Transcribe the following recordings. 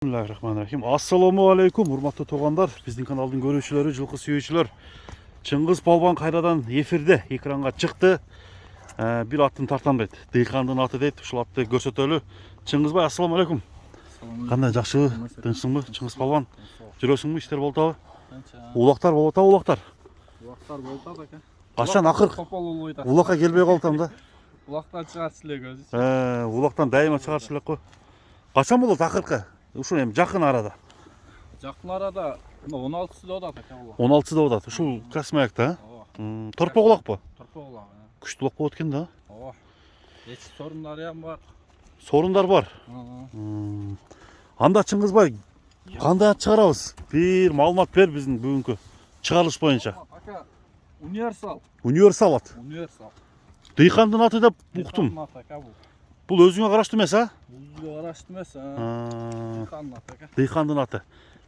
Bismillahirrahmanirrahim. Assalamu alaikum, hurmatlı toğanlar. Bizning kanalдың көрүүчүлөрү, жылкы сүйүүчүлөр. Чыңгыз Палбан кайрадан эфирде, экранга чыкты. Бир аттын тартам дейт. Дыйкандын аты дейт. Ушул атты көрсөтөлү. Чыңгызбай, ассаламу алейкум. Кандай жакшыбы? Тынчсыңбы, Чыңгыз Палбан? Жүрөсүңбү, иштер болуп атабы? Улактар болуп атабы, улактар? Улактар болуп атат ака. Качан акыр улакка келбей калдым да. Улактан чыгарчу элек өзү. Улактан дайыма чыгарчу элек го. Качан болот акыркы? Ушул эми жакын арада. Жакын арада 16-сында болот ака улак. 16-сында болот. Ушул Красноярскта, Торпок улакпы? Торпок улак. Күчтүү улак болот экен да. Ооба. Эч сорундары ham бар. Сорундар бар. Анда Чыңгызбай кандай ат чыгарабыз? Бир маалымат бер биздин бүгүнкү чыгарылыш боюнча. Ака, универсал. Универсал ат. Универсал. Дыйкандын аты деп уктум. Бул өзүңө караштуу эмес, а? Өзүгө караштуу эмес, Дыйкандын аты ака. Дыйкандын аты.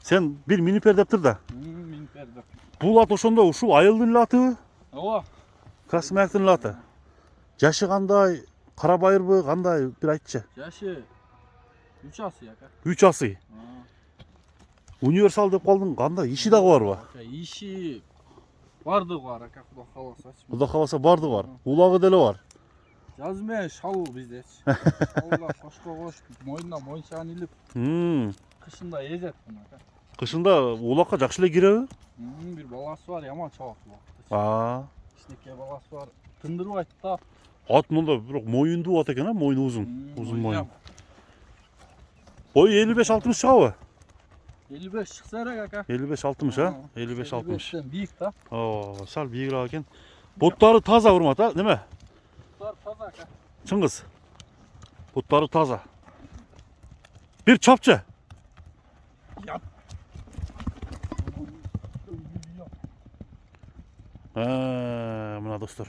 Сен бир минип бер деп тур да. Минип берди. Бул ат ошондо ушул айылдын эле атыбы? Ооба. Красноярскдын эле аты. Жашы кандай? Кара байырбы, кандай? Бир айтчы. Жашы 3 асый ака. 3 асый. Универсал деп калдың, кандай? Иши дагы барбы? Иши бардыгы бар ака, Кудай кааласа. Кудай кааласа бардыгы бар. Улагы деле бар. Жазы менен шал биздечи. Шалда кошко кош, мойнуна мончаны илип, кышында эзет муну ака. Кышында улакка жакшы эле киреби? Бир баласы бар, яман чабак улак. Кичинекей баласы бар. Тындырбайт да. Ат мында бирок моюндуу ат экен, мойну узун. Узун мойун. Бой 55-60 чыгабы? 55 чыкса элек ака. 55-60, а? 55-60. Бийик да. Сал бийигирээк экен. Буттары таза урмат, а? Неме? Буттар таза ака. Чыңгыз. Буттары таза. Бир чапчы. Яп. Мына достор.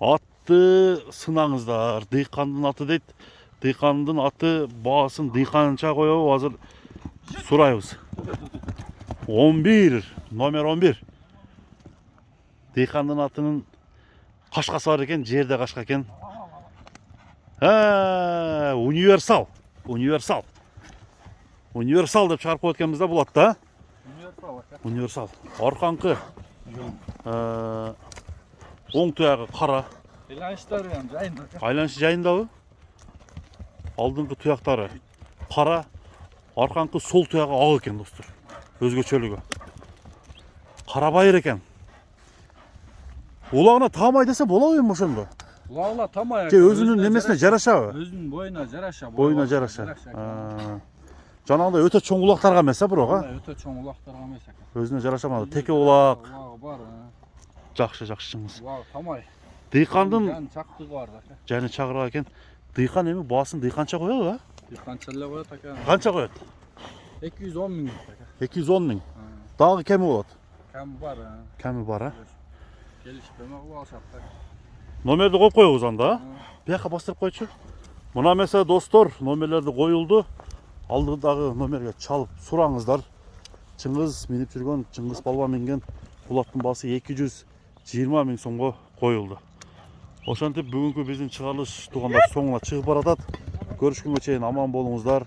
Атты сынаңыздар. Дыйкандын аты дейт. Дыйкандын аты баасын дыйканча коебу, азыр сурайбыз. 11, номер 11. Дыйкандын атынын кашкасы бар экен, жерде кашка экен. Универсал. Универсал. Универсал деп чыгарып коет экенбиз да бул атты, Универсал ака. Универсал. Арканкы оң туягы кара. Айланыштары ham жайында ака. Айланышы жайындабы? Алдыңкы туяктары кара, арканкы сол туягы ак экен достор. Өзгөчөлүгү. Кара байыр экен. Улагына таамай десе болобу эми ошондо? Улагына тамай. Же өзүнүн немесине жарашабы? Өзүнүн боюна жараша. Боюна жараша. Жанагындай өтө чоң улактарга эмес, бирок, Өтө чоң улактарга эмес ака. Өзүнө жарашамады. Теке улак. Улагы бар. Жакшы, жакшы чыңгыз. Улагы тамай. Дыйкандын Жан чактыгы бар ака. жаны чагырак экен. Дыйкан эми баасын дыйканча коёбу, а? Дыйканча эле коет ака. Канча коет? 210 миң ака. 210 миң. Дагы кеми болот? Кем бар. Кеми бар, а? Келишпеме кылып алышат да. Номерди коюп коебуз анда, а? Бияка бастырып койчу. Мына эмесе достор, номерлерди коюлду. Алдыдагы номерге чалып сураңыздар. Чыңгыз минип жүргөн, Чыңгыз Палбан минген улаттын баасы 220 миң сомго коюлду. Ошентип бүгүнкү биздин чыгарылыш туугандар соңуна чыгып баратат. Көрүшкөнгө чейин аман болуңуздар.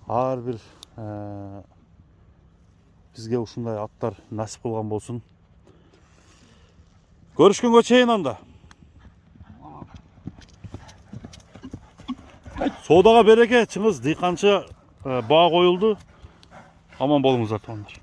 Ар бир бизге ушундай аттар насип кылган болсун. Көрүшкөнгө чейин анда. Соодага береке, Чыңгыз дыйканчы баа коюлду. Аман болуңуздар туугандар.